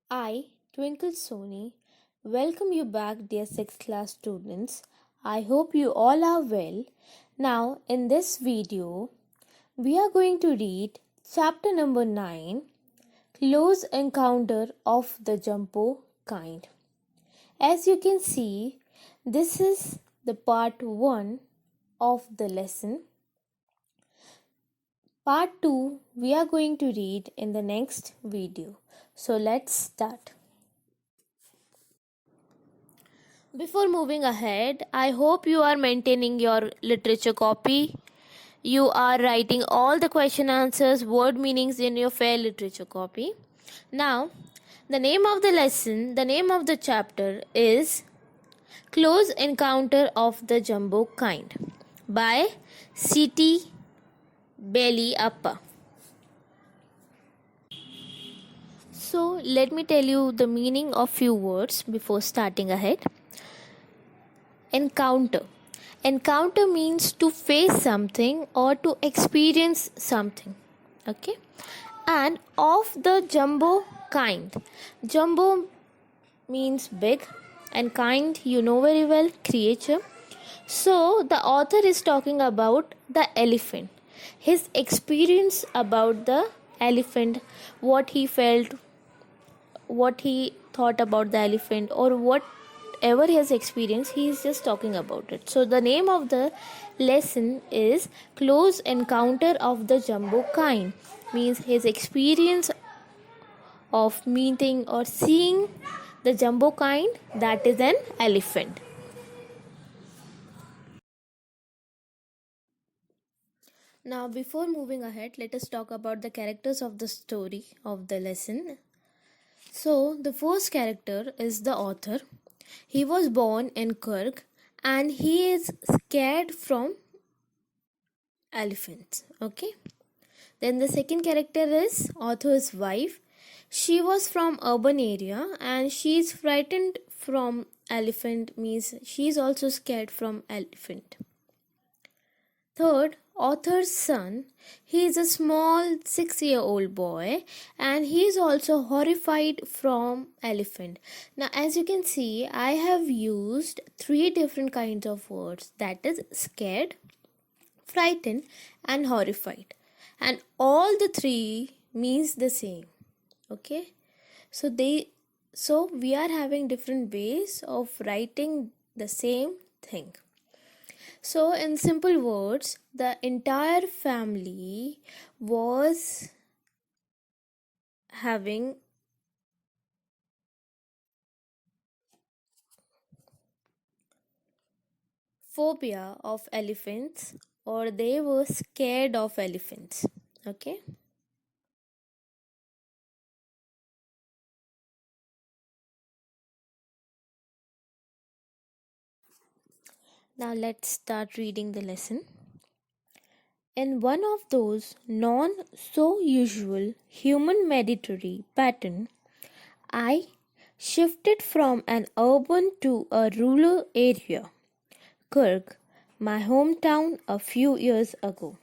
I, Twinkle Soni, welcome you back, dear 6th class students. I hope you all are well. Now, in this video, we are going to read chapter number 9, Close Encounter of the Jumbo Kind. As you can see, this is the part 1 of the lesson. Part 2 we are going to read in the next video. So let's start. Before moving ahead, I hope you are maintaining your literature copy. You are writing all the question answers, word meanings in your fair literature copy. Now, the name of the lesson, the name of the chapter is Close Encounter of the Jumbo Kind by C.T. Belly Appa. So, let me tell you the meaning of few words before starting ahead. Encounter. Encounter means to face something or to experience something. Okay. And of the jumbo kind. Jumbo means big and kind, you know very well, creature. So the author is talking about the elephant. His experience about the elephant, what he felt, what he thought about the elephant, or whatever his experience, he is just talking about it. So the name of the lesson is Close Encounter of the Jumbo Kind, means his experience of meeting or seeing the jumbo kind, that is an elephant. Now, before moving ahead, let us talk about the characters of the story of the lesson. So, the first character is the author. He was born in Kurg and he is scared from elephants. Okay. Then the second character is author's wife. She was from urban area and she is frightened from elephant, means she is also scared from elephant. Third, author's son. He is a small 6-year-old boy and he is also horrified from elephant. Now, as you can see, I have used 3 different kinds of words, that is scared, frightened and horrified. And all the 3 means the same. Okay. So we are having different ways of writing the same thing. So, in simple words, the entire family was having phobia of elephants, or they were scared of elephants. Okay. Now let's start reading the lesson. In one of those non so usual human meditatory pattern, I shifted from an urban to a rural area, Kirk, my hometown, a few years ago.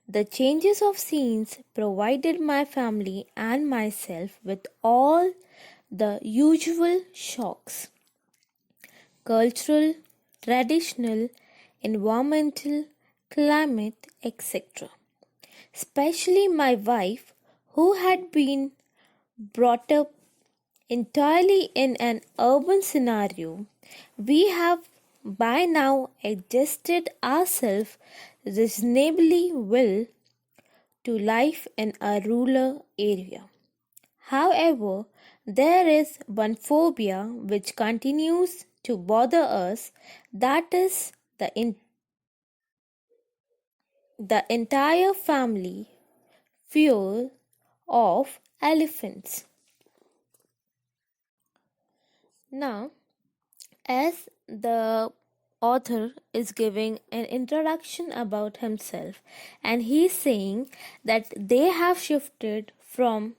The changes of scenes provided my family and myself with all the usual shocks: cultural, traditional, environmental, climate, etc. Especially my wife, who had been brought up entirely in an urban scenario, we have by now adjusted ourselves reasonably well to life in a rural area. However, there is one phobia which continues to bother us, that is the entire family fear of elephants. Now, as the author is giving an introduction about himself, and he's saying that they have shifted from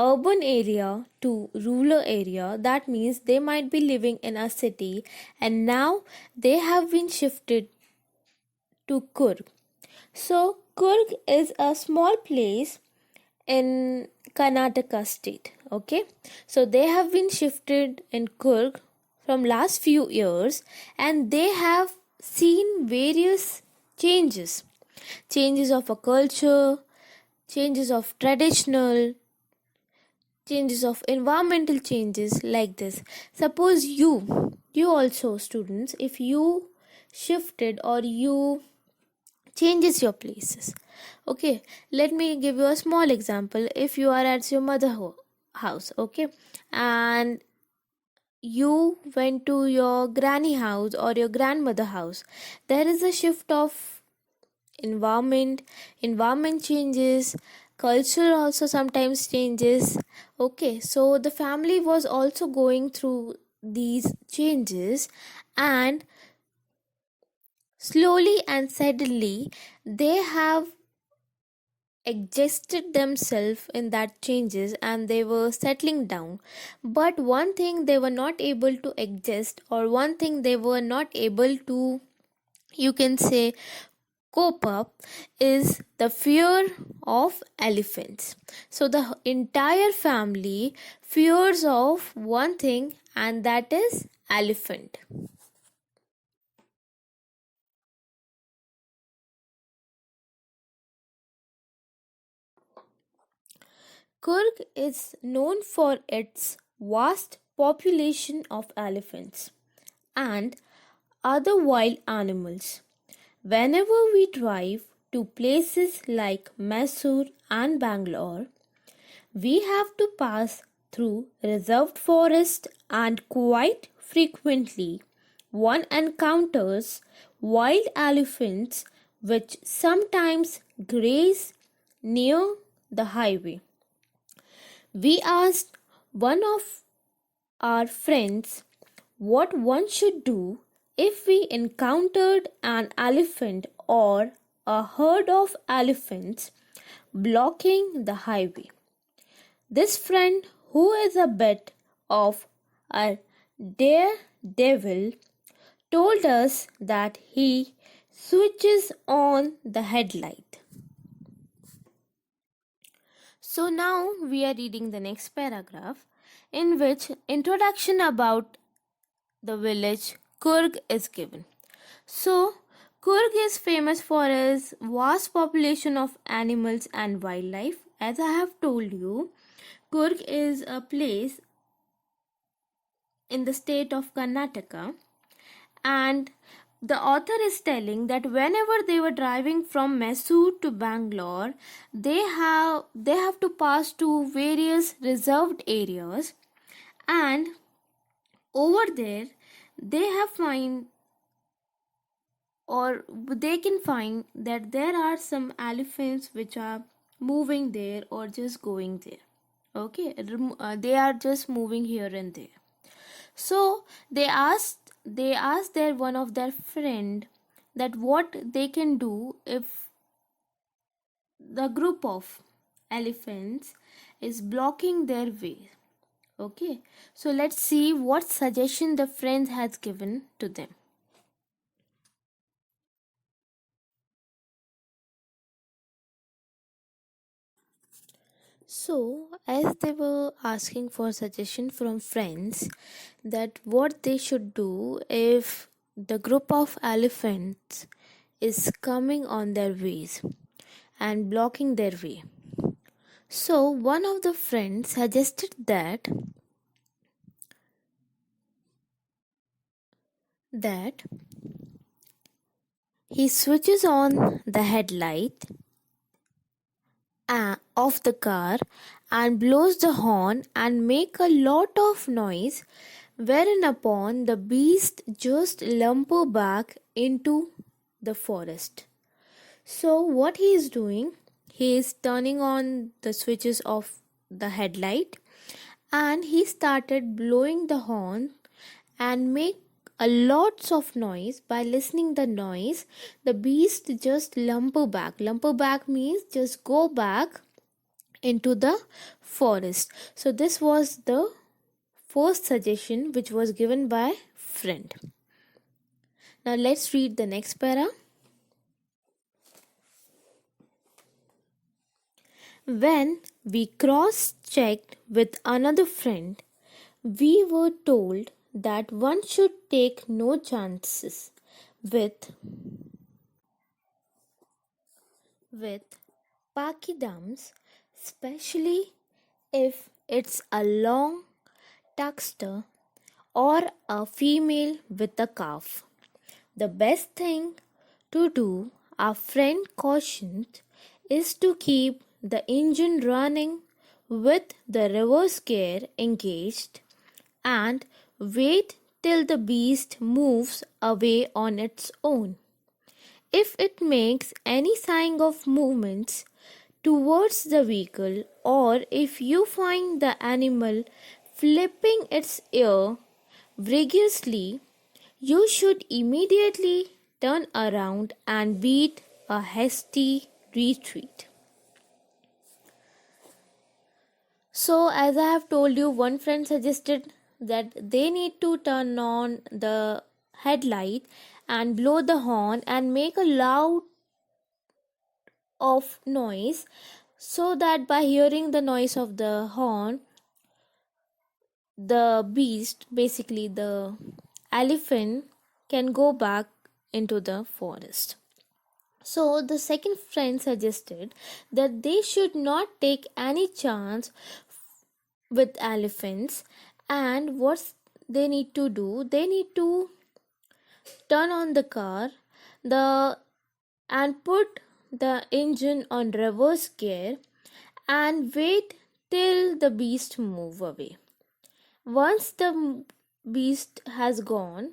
urban area to rural area, that means they might be living in a city and now they have been shifted to Kurg. So Kurg is a small place in Karnataka state. Okay, so they have been shifted in Kurg from last few years, and they have seen various changes, changes of a culture, changes of traditional, changes of environmental changes like this. Suppose you also students, if you shifted or you changes your places. Okay, let me give you a small example. If you are at your house, okay, and you went to your granny house or your grandmother house, there is a shift of environment changes, culture also sometimes changes. Okay, so the family was also going through these changes, and slowly and steadily they have adjusted themselves in that changes and they were settling down. But one thing they were not able to adjust, or one thing they were not able to, you can say, cope up, is the fear of elephants. So the entire family fears of one thing, and that is elephant. Kurg is known for its vast population of elephants and other wild animals. Whenever we drive to places like Mysore and Bangalore, we have to pass through reserved forest, and quite frequently one encounters wild elephants which sometimes graze near the highway. We asked one of our friends what one should do if we encountered an elephant or a herd of elephants blocking the highway. This friend, who is a bit of a daredevil, told us that he switches on the headlight. So now we are reading the next paragraph, in which introduction about the village Kurg is given. So Kurg is famous for its vast population of animals and wildlife. As I have told you, Kurg is a place in the state of Karnataka, and the author is telling that whenever they were driving from Mysore to Bangalore, they have to pass to various reserved areas, and over there they have find, or they can find, that there are some elephants which are moving there or just going there. Okay, they are just moving here and there. So they asked their one of their friend that what they can do if the group of elephants is blocking their way. Okay, so let's see what suggestion the friend has given to them. So, as they were asking for suggestion from friends that what they should do if the group of elephants is coming on their ways and blocking their way. So, one of the friends suggested that he switches on the headlight of the car and blows the horn and make a lot of noise, wherein upon the beast just lumber back into the forest. So what he is doing, he is turning on the switches of the headlight, and he started blowing the horn and make a lots of noise. By listening the noise, the beast just lumber back means just go back into the forest. So this was the first suggestion which was given by friend. Now let's read the next para. When we cross checked with another friend, we were told that one should take no chances with with pakidams, especially if it's a long tuxter or a female with a calf. The best thing to do, our friend cautioned, is to keep the engine running with the reverse gear engaged and wait till the beast moves away on its own. If it makes any sign of movements towards the vehicle, or if you find the animal flipping its ear vigorously, you should immediately turn around and beat a hasty retreat. So, as I have told you, one friend suggested that they need to turn on the headlight and blow the horn and make a loud of noise, so that by hearing the noise of the horn, the beast, basically the elephant, can go back into the forest. So the second friend suggested that they should not take any chance with elephants, and what they need to do, they need to turn on the car the and put the engine on reverse gear and wait till the beast move away. Once the beast has gone,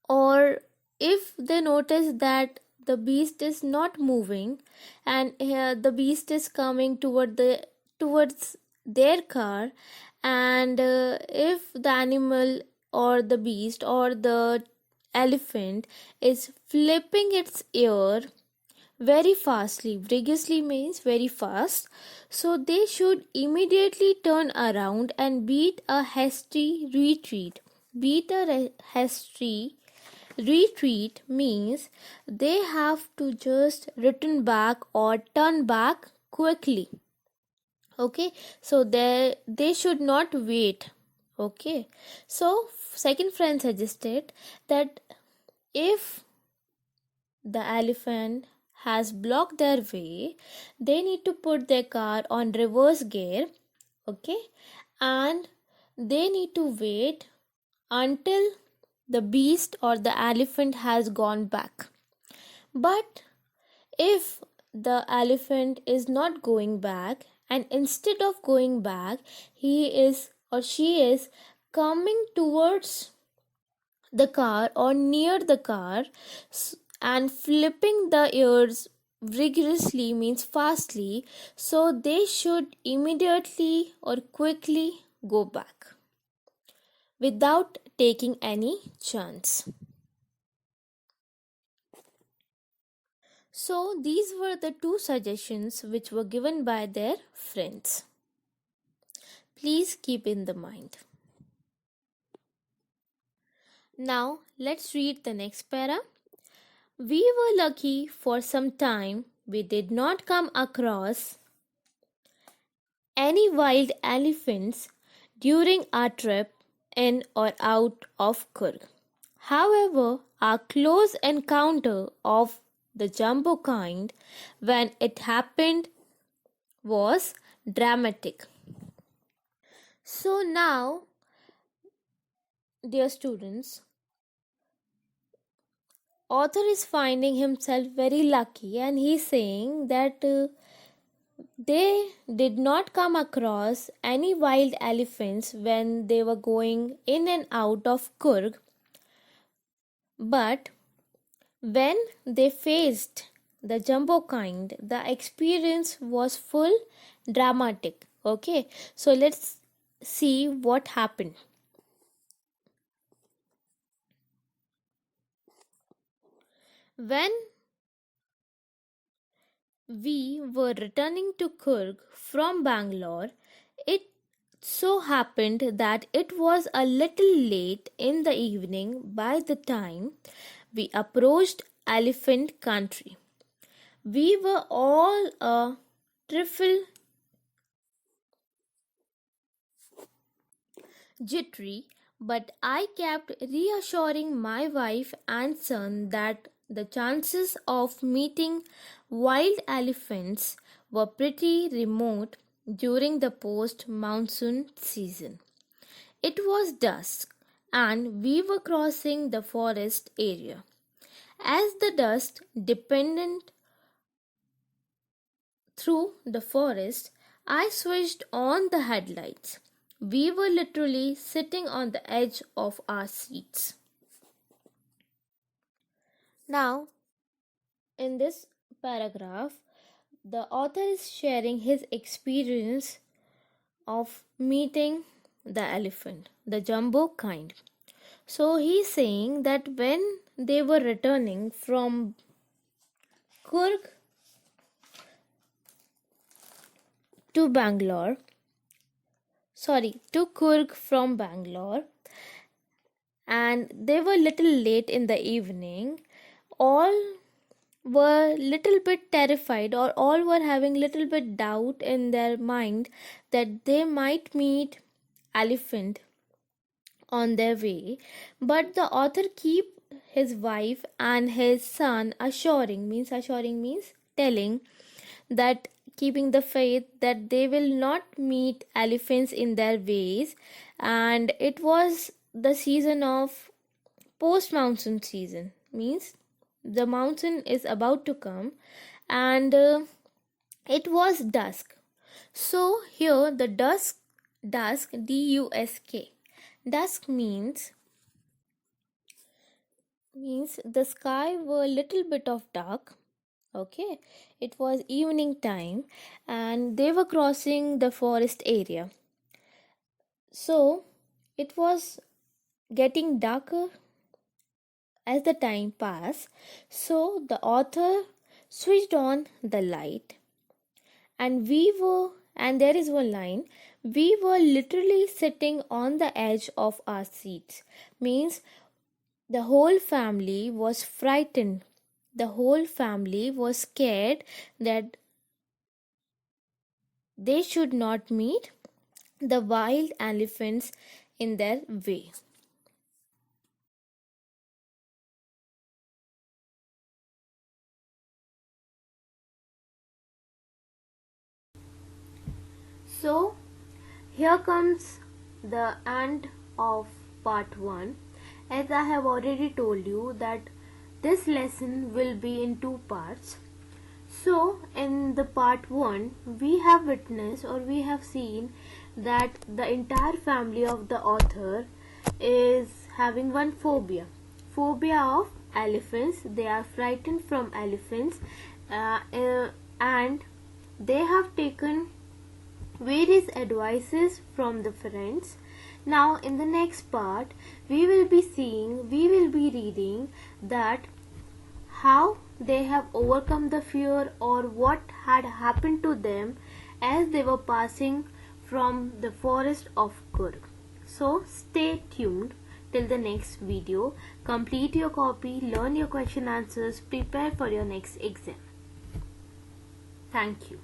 or if they notice that the beast is not moving and the beast is coming towards their car, and if the animal or the beast or the elephant is flipping its ear very fastly, vigorously means very fast, so they should immediately turn around and beat a hasty retreat. Beat a hasty retreat means they have to just return back or turn back quickly. Okay, so they should not wait. Okay, so second friend suggested that if the elephant has blocked their way, they need to put their car on reverse gear. Okay, and they need to wait until the beast or the elephant has gone back. But if the elephant is not going back, and instead of going back, he is or she is coming towards the car or near the car and flipping the ears vigorously means fastly, so they should immediately or quickly go back without taking any chance. So these were the two suggestions which were given by their friends. Please keep in the mind. Now let's read the next para. We were lucky for some time we did not come across any wild elephants during our trip in or out of Kurg. However, our close encounter of the jumbo kind, when it happened, was dramatic. So now, dear students, author is finding himself very lucky, and he's saying that they did not come across any wild elephants when they were going in and out of Kurg, but when they faced the jumbo kind, the experience was full dramatic. Okay, so let's see what happened. When we were returning to Kurg from Bangalore, it so happened that it was a little late in the evening by the time we approached elephant country. We were all a trifle jittery, but I kept reassuring my wife and son that the chances of meeting wild elephants were pretty remote during the post monsoon season. It was dusk, and we were crossing the forest area. As the dust depended through the forest, I switched on the headlights. We were literally sitting on the edge of our seats. Now, in this paragraph, the author is sharing his experience of meeting the elephant, the jumbo kind. So he's saying that when they were returning from Kurg to Bangalore, to Kurg from Bangalore, and they were little late in the evening, all were little bit terrified, or all were having little bit doubt in their mind that they might meet elephant on their way. But the author keep his wife and his son assuring means telling that, keeping the faith that they will not meet elephants in their ways. And it was the season of post monsoon season, means the monsoon is about to come, and it was dusk. So here the dusk D-U-S-K, dusk means the sky were little bit of dark. Okay, it was evening time, and they were crossing the forest area. So it was getting darker as the time passed. So the author switched on the light, and there is one line, we were literally sitting on the edge of our seats, means the whole family was frightened. The whole family was scared that they should not meet the wild elephants in their way. So, here comes the end of part 1. As I have already told you that this lesson will be in 2 parts. So, in the part 1, we have witnessed, or we have seen, that the entire family of the author is having one phobia of elephants. They are frightened from elephants, and they have taken various advices from the friends. Now in the next part we will be reading that how they have overcome the fear, or what had happened to them as they were passing from the forest of Kurg. So stay tuned till the next video. Complete your copy, learn your question answers, prepare for your next exam. Thank you.